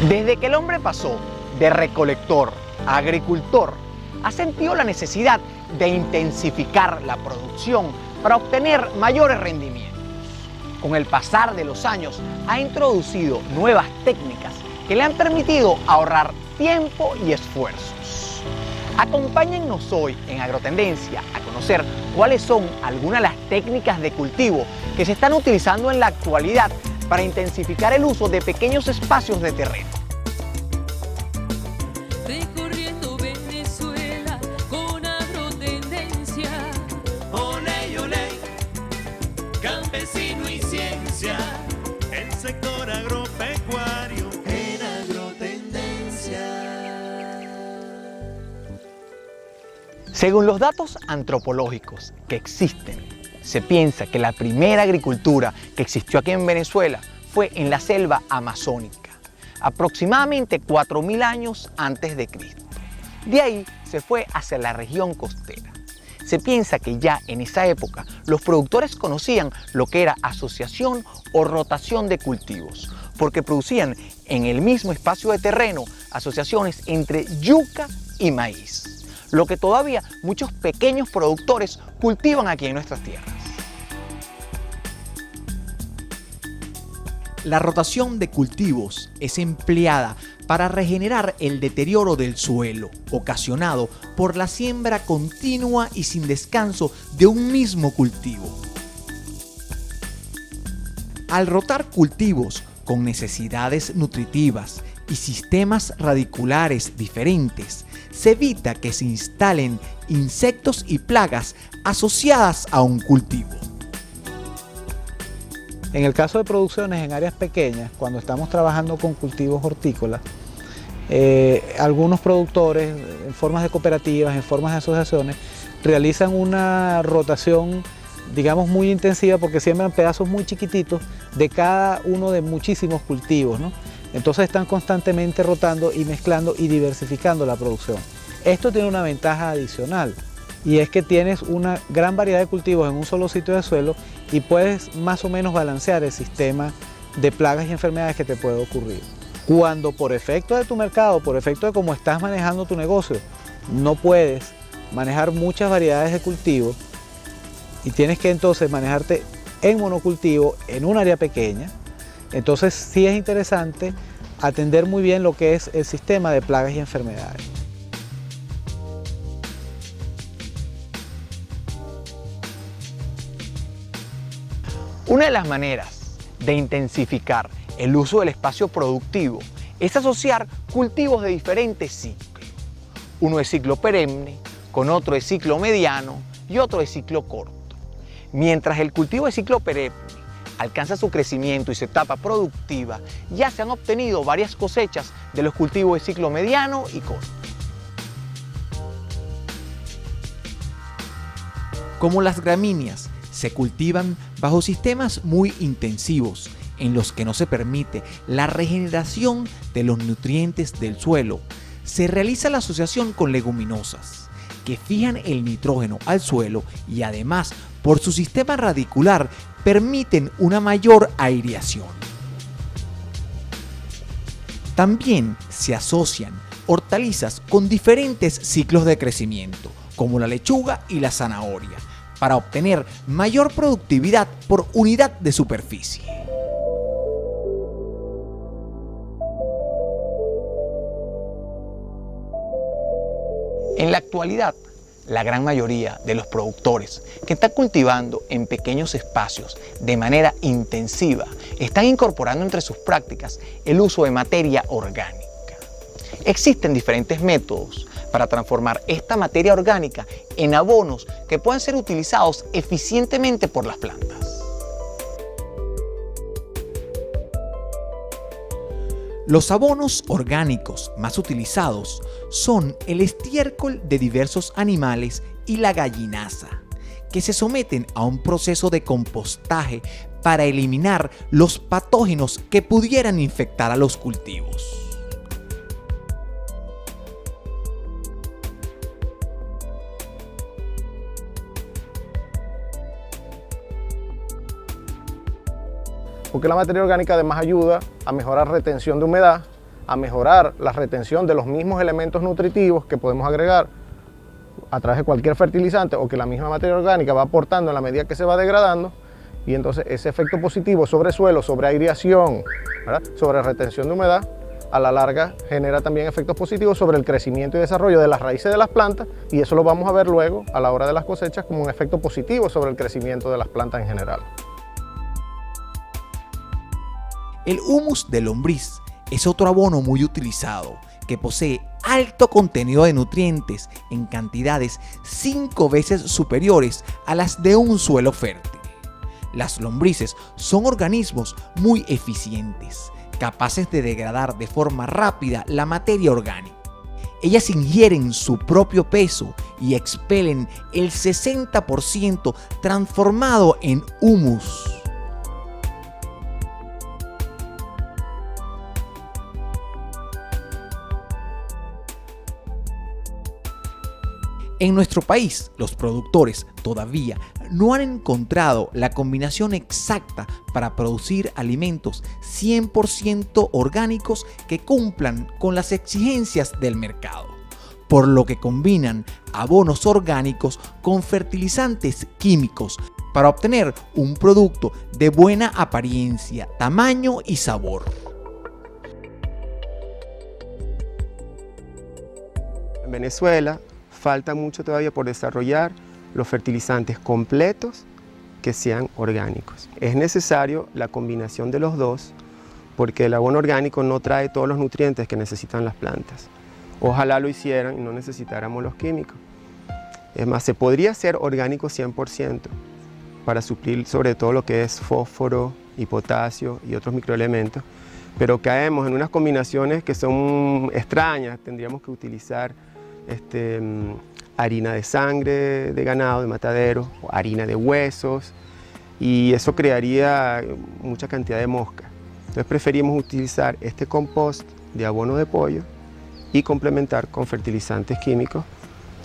Desde que el hombre pasó de recolector a agricultor, ha sentido la necesidad de intensificar la producción para obtener mayores rendimientos. Con el pasar de los años, ha introducido nuevas técnicas que le han permitido ahorrar tiempo y esfuerzos. Acompáñennos hoy en Agrotendencia a conocer cuáles son algunas de las técnicas de cultivo que se están utilizando en la actualidad para intensificar el uso de pequeños espacios de terreno. Recorriendo Venezuela con Agrotendencia. Olé, olé, campesino y ciencia. El sector agropecuario en Agrotendencia. Según los datos antropológicos que existen, se piensa que la primera agricultura que existió aquí en Venezuela fue en la selva amazónica, aproximadamente 4000 años antes de Cristo. De ahí se fue hacia la región costera. Se piensa que ya en esa época los productores conocían lo que era asociación o rotación de cultivos, porque producían en el mismo espacio de terreno asociaciones entre yuca y maíz, lo que todavía muchos pequeños productores cultivan aquí en nuestras tierras. La rotación de cultivos es empleada para regenerar el deterioro del suelo, ocasionado por la siembra continua y sin descanso de un mismo cultivo. Al rotar cultivos con necesidades nutritivas y sistemas radiculares diferentes, se evita que se instalen insectos y plagas asociadas a un cultivo. En el caso de producciones en áreas pequeñas, cuando estamos trabajando con cultivos hortícolas, algunos productores en formas de cooperativas, en formas de asociaciones, realizan una rotación, digamos, muy intensiva porque siembran pedazos muy chiquititos de cada uno de muchísimos cultivos, ¿no? Entonces están constantemente rotando y mezclando y diversificando la producción. Esto tiene una ventaja adicional, y es que tienes una gran variedad de cultivos en un solo sitio de suelo y puedes más o menos balancear el sistema de plagas y enfermedades que te puede ocurrir. Cuando por efecto de tu mercado, por efecto de cómo estás manejando tu negocio, no puedes manejar muchas variedades de cultivos y tienes que entonces manejarte en monocultivo en un área pequeña, entonces sí es interesante atender muy bien lo que es el sistema de plagas y enfermedades. Una de las maneras de intensificar el uso del espacio productivo es asociar cultivos de diferentes ciclos. Uno de ciclo perenne, con otro de ciclo mediano y otro de ciclo corto. Mientras el cultivo de ciclo perenne alcanza su crecimiento y su etapa productiva, ya se han obtenido varias cosechas de los cultivos de ciclo mediano y corto. Como las gramíneas, se cultivan bajo sistemas muy intensivos en los que no se permite la regeneración de los nutrientes del suelo. Se realiza la asociación con leguminosas, que fijan el nitrógeno al suelo y además, por su sistema radicular, permiten una mayor aireación. También se asocian hortalizas con diferentes ciclos de crecimiento, como la lechuga y la zanahoria, para obtener mayor productividad por unidad de superficie. En la actualidad, la gran mayoría de los productores que están cultivando en pequeños espacios de manera intensiva están incorporando entre sus prácticas el uso de materia orgánica. Existen diferentes métodos para transformar esta materia orgánica en abonos que puedan ser utilizados eficientemente por las plantas. Los abonos orgánicos más utilizados son el estiércol de diversos animales y la gallinaza, que se someten a un proceso de compostaje para eliminar los patógenos que pudieran infectar a los cultivos. Porque la materia orgánica además ayuda a mejorar retención de humedad, a mejorar la retención de los mismos elementos nutritivos que podemos agregar a través de cualquier fertilizante o que la misma materia orgánica va aportando en la medida que se va degradando, y entonces ese efecto positivo sobre suelo, sobre aireación, ¿verdad?, sobre retención de humedad, a la larga genera también efectos positivos sobre el crecimiento y desarrollo de las raíces de las plantas, y eso lo vamos a ver luego a la hora de las cosechas como un efecto positivo sobre el crecimiento de las plantas en general. El humus de lombriz es otro abono muy utilizado que posee alto contenido de nutrientes en cantidades 5 veces superiores a las de un suelo fértil. Las lombrices son organismos muy eficientes, capaces de degradar de forma rápida la materia orgánica. Ellas ingieren su propio peso y expelen el 60% transformado en humus. En nuestro país, los productores todavía no han encontrado la combinación exacta para producir alimentos 100% orgánicos que cumplan con las exigencias del mercado, por lo que combinan abonos orgánicos con fertilizantes químicos para obtener un producto de buena apariencia, tamaño y sabor. En Venezuela falta mucho todavía por desarrollar los fertilizantes completos que sean orgánicos. Es necesario la combinación de los dos porque el abono orgánico no trae todos los nutrientes que necesitan las plantas. Ojalá lo hicieran y no necesitáramos los químicos. Es más, se podría hacer orgánico 100% para suplir sobre todo lo que es fósforo y potasio y otros microelementos, pero caemos en unas combinaciones que son extrañas. Tendríamos que utilizar harina de sangre de ganado, de matadero, o harina de huesos, y eso crearía mucha cantidad de mosca. Entonces preferimos utilizar este compost de abono de pollo y complementar con fertilizantes químicos,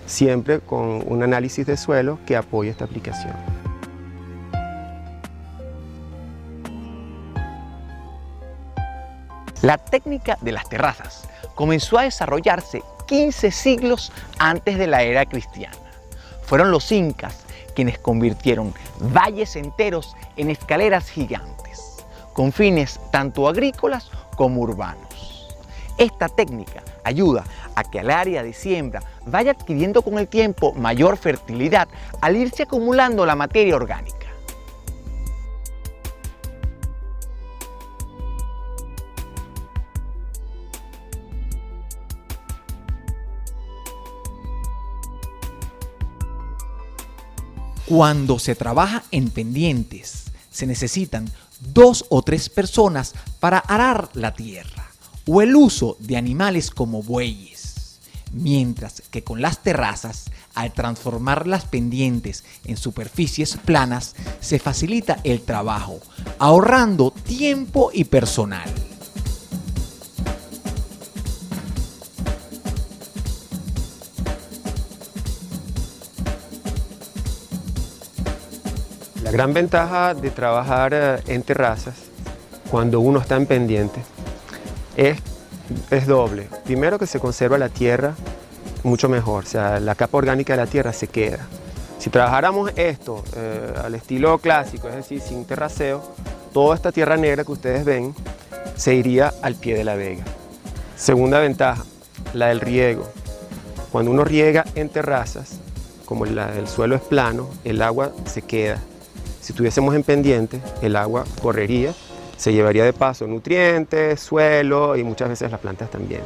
siempre con un análisis de suelo que apoye esta aplicación. La técnica de las terrazas comenzó a desarrollarse 15 siglos antes de la era cristiana. Fueron los incas quienes convirtieron valles enteros en escaleras gigantes, con fines tanto agrícolas como urbanos. Esta técnica ayuda a que el área de siembra vaya adquiriendo con el tiempo mayor fertilidad al irse acumulando la materia orgánica. Cuando se trabaja en pendientes, se necesitan 2 o 3 personas para arar la tierra o el uso de animales como bueyes, mientras que con las terrazas, al transformar las pendientes en superficies planas, se facilita el trabajo, ahorrando tiempo y personal. La gran ventaja de trabajar en terrazas, cuando uno está en pendiente, es doble. Primero, que se conserva la tierra mucho mejor, o sea, la capa orgánica de la tierra se queda. Si trabajáramos esto al estilo clásico, es decir, sin terraceo, toda esta tierra negra que ustedes ven se iría al pie de la vega. Segunda ventaja, la del riego. Cuando uno riega en terrazas, como el suelo es plano, el agua se queda. Si estuviésemos en pendiente, el agua correría, se llevaría de paso nutrientes, suelo y muchas veces las plantas también.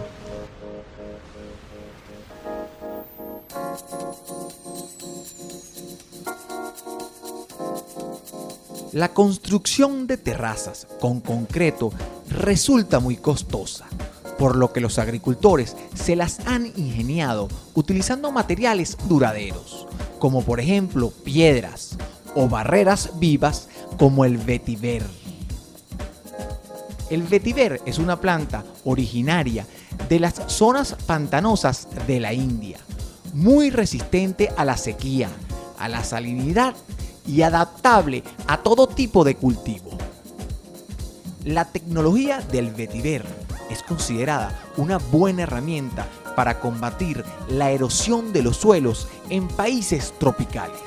La construcción de terrazas con concreto resulta muy costosa, por lo que los agricultores se las han ingeniado utilizando materiales duraderos, como por ejemplo piedras o barreras vivas como el vetiver. El vetiver es una planta originaria de las zonas pantanosas de la India, muy resistente a la sequía, a la salinidad y adaptable a todo tipo de cultivo. La tecnología del vetiver es considerada una buena herramienta para combatir la erosión de los suelos en países tropicales.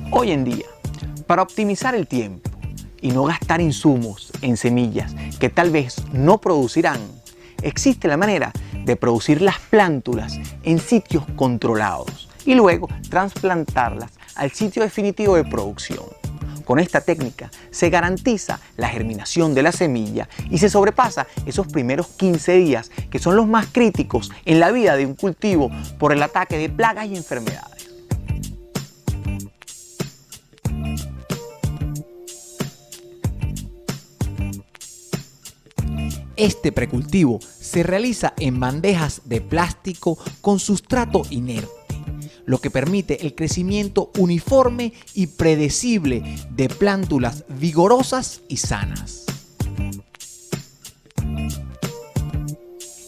Hoy en día, para optimizar el tiempo y no gastar insumos en semillas que tal vez no producirán, existe la manera de producir las plántulas en sitios controlados y luego trasplantarlas al sitio definitivo de producción. Con esta técnica se garantiza la germinación de la semilla y se sobrepasa esos primeros 15 días que son los más críticos en la vida de un cultivo por el ataque de plagas y enfermedades. Este precultivo se realiza en bandejas de plástico con sustrato inerte, lo que permite el crecimiento uniforme y predecible de plántulas vigorosas y sanas.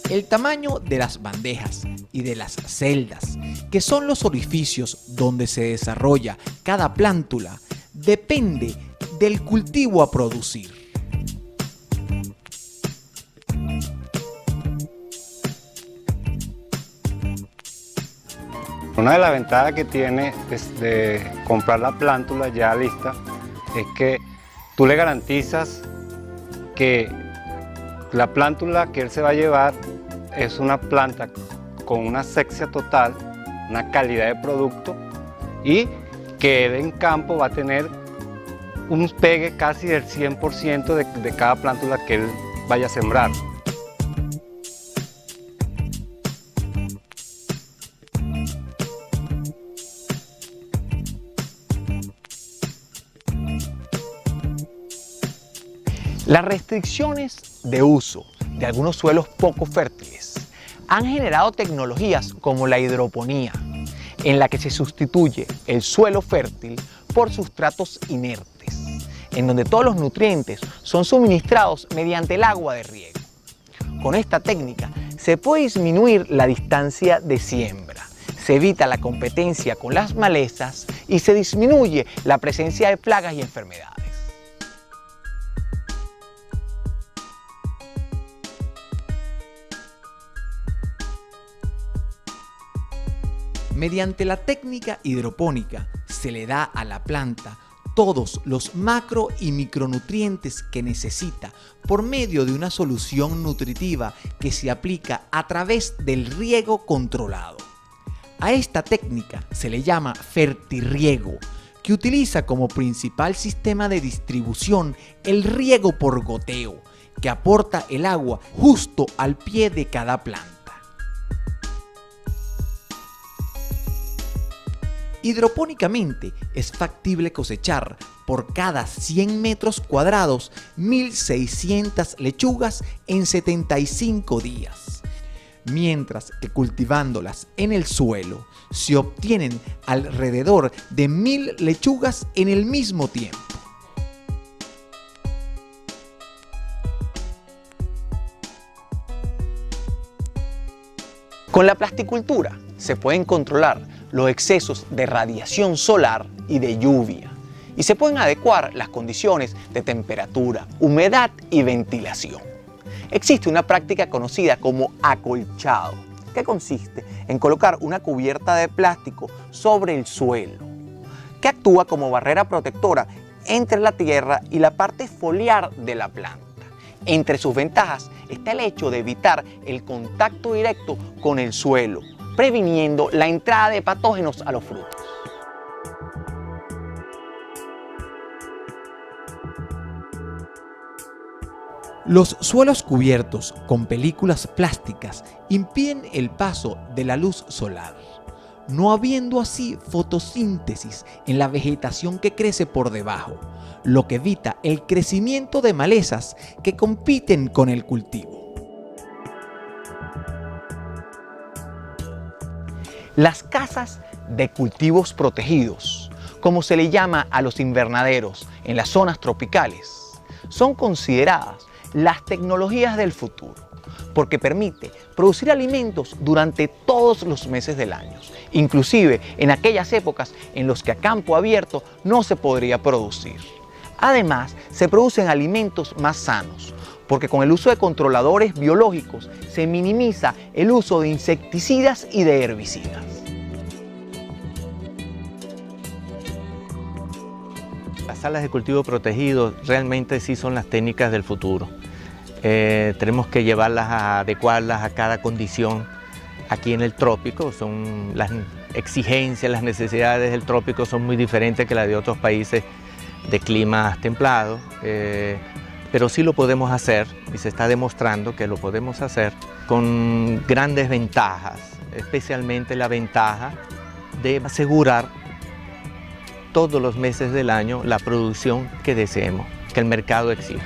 El tamaño de las bandejas y de las celdas, que son los orificios donde se desarrolla cada plántula, depende del cultivo a producir. Una de las ventajas que tiene de comprar la plántula ya lista es que tú le garantizas que la plántula que él se va a llevar es una planta con una asepsia total, una calidad de producto y que él en campo va a tener un pegue casi del 100% de cada plántula que él vaya a sembrar. Las restricciones de uso de algunos suelos poco fértiles han generado tecnologías como la hidroponía, en la que se sustituye el suelo fértil por sustratos inertes, en donde todos los nutrientes son suministrados mediante el agua de riego. Con esta técnica se puede disminuir la distancia de siembra, se evita la competencia con las malezas y se disminuye la presencia de plagas y enfermedades. Mediante la técnica hidropónica se le da a la planta todos los macro y micronutrientes que necesita por medio de una solución nutritiva que se aplica a través del riego controlado. A esta técnica se le llama fertirriego, que utiliza como principal sistema de distribución el riego por goteo, que aporta el agua justo al pie de cada planta. Hidropónicamente es factible cosechar por cada 100 metros cuadrados 1.600 lechugas en 75 días, mientras que cultivándolas en el suelo se obtienen alrededor de 1.000 lechugas en el mismo tiempo. Con la plasticultura se pueden controlar los excesos de radiación solar y de lluvia y se pueden adecuar las condiciones de temperatura, humedad y ventilación. Existe una práctica conocida como acolchado, que consiste en colocar una cubierta de plástico sobre el suelo, que actúa como barrera protectora entre la tierra y la parte foliar de la planta. Entre sus ventajas está el hecho de evitar el contacto directo con el suelo, previniendo la entrada de patógenos a los frutos. Los suelos cubiertos con películas plásticas impiden el paso de la luz solar, no habiendo así fotosíntesis en la vegetación que crece por debajo, lo que evita el crecimiento de malezas que compiten con el cultivo. Las casas de cultivos protegidos, como se le llama a los invernaderos en las zonas tropicales, son consideradas las tecnologías del futuro, porque permite producir alimentos durante todos los meses del año, inclusive en aquellas épocas en las que a campo abierto no se podría producir. Además, se producen alimentos más sanos, porque con el uso de controladores biológicos se minimiza el uso de insecticidas y de herbicidas. Las salas de cultivo protegido realmente sí son las técnicas del futuro. Tenemos que llevarlas a adecuarlas a cada condición aquí en el trópico. Las exigencias, las necesidades del trópico son muy diferentes que las de otros países de climas templados, pero sí lo podemos hacer y se está demostrando que lo podemos hacer con grandes ventajas, especialmente la ventaja de asegurar todos los meses del año la producción que deseemos, que el mercado exija.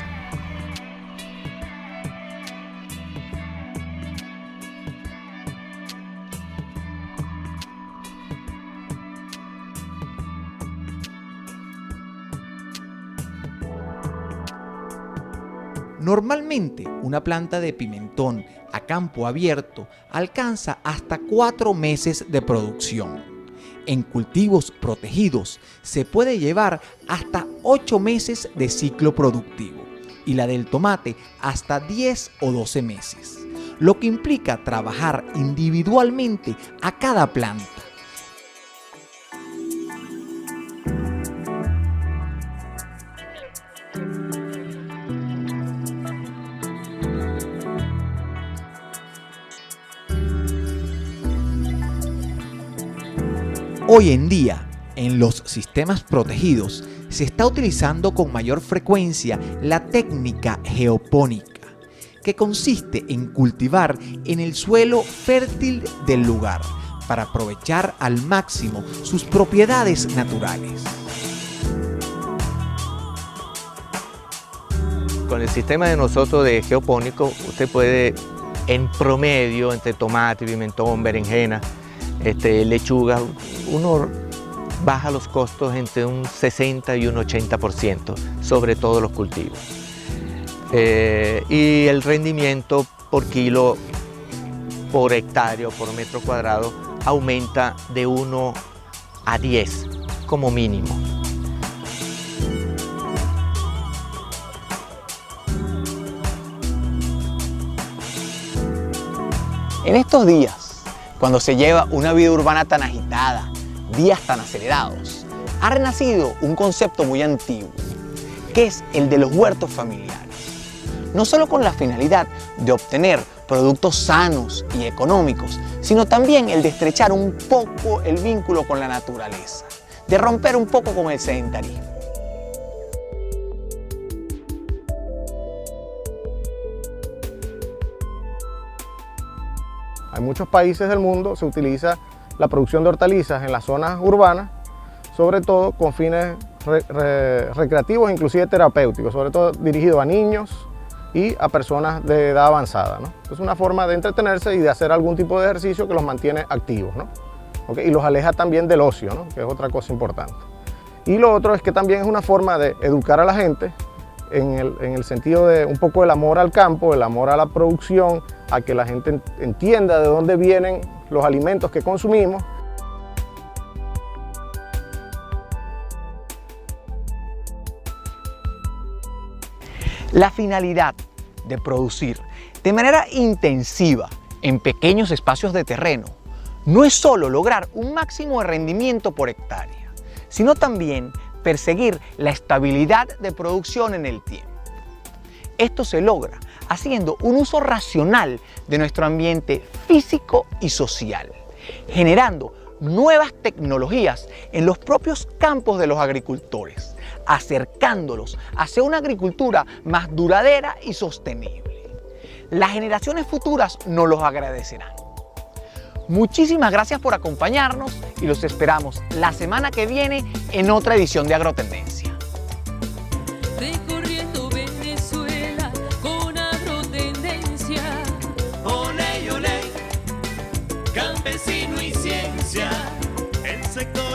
Normalmente, una planta de pimentón a campo abierto alcanza hasta 4 meses de producción. En cultivos protegidos se puede llevar hasta 8 meses de ciclo productivo y la del tomate hasta 10 o 12 meses, lo que implica trabajar individualmente a cada planta. Hoy en día, en los sistemas protegidos, se está utilizando con mayor frecuencia la técnica geopónica, que consiste en cultivar en el suelo fértil del lugar para aprovechar al máximo sus propiedades naturales. Con el sistema de nosotros de geopónico, usted puede, en promedio, entre tomate, pimentón, berenjena, lechuga, uno baja los costos entre un 60 y un 80% sobre todos los cultivos. Y el rendimiento por kilo, por hectárea o por metro cuadrado aumenta de 1 a 10 como mínimo. En estos días, cuando se lleva una vida urbana tan agitada, días tan acelerados, ha renacido un concepto muy antiguo, que es el de los huertos familiares. No solo con la finalidad de obtener productos sanos y económicos, sino también el de estrechar un poco el vínculo con la naturaleza, de romper un poco con el sedentarismo. En muchos países del mundo se utiliza la producción de hortalizas en las zonas urbanas, sobre todo con fines recreativos e inclusive terapéuticos, sobre todo dirigido a niños y a personas de edad avanzada, ¿no? Es una forma de entretenerse y de hacer algún tipo de ejercicio que los mantiene activos, ¿no? ¿Okay? Y los aleja también del ocio, ¿no? Que es otra cosa importante. Y lo otro es que también es una forma de educar a la gente en el sentido de un poco el amor al campo, el amor a la producción, a que la gente entienda de dónde vienen los alimentos que consumimos. La finalidad de producir de manera intensiva en pequeños espacios de terreno no es solo lograr un máximo de rendimiento por hectárea, sino también perseguir la estabilidad de producción en el tiempo. Esto se logra haciendo un uso racional de nuestro ambiente físico y social, generando nuevas tecnologías en los propios campos de los agricultores, acercándolos hacia una agricultura más duradera y sostenible. Las generaciones futuras nos los agradecerán. Muchísimas gracias por acompañarnos y los esperamos la semana que viene en otra edición de Agrotendencia. Recorriendo Venezuela con Agrotendencia. Olé, olé, campesino y ciencia, el sector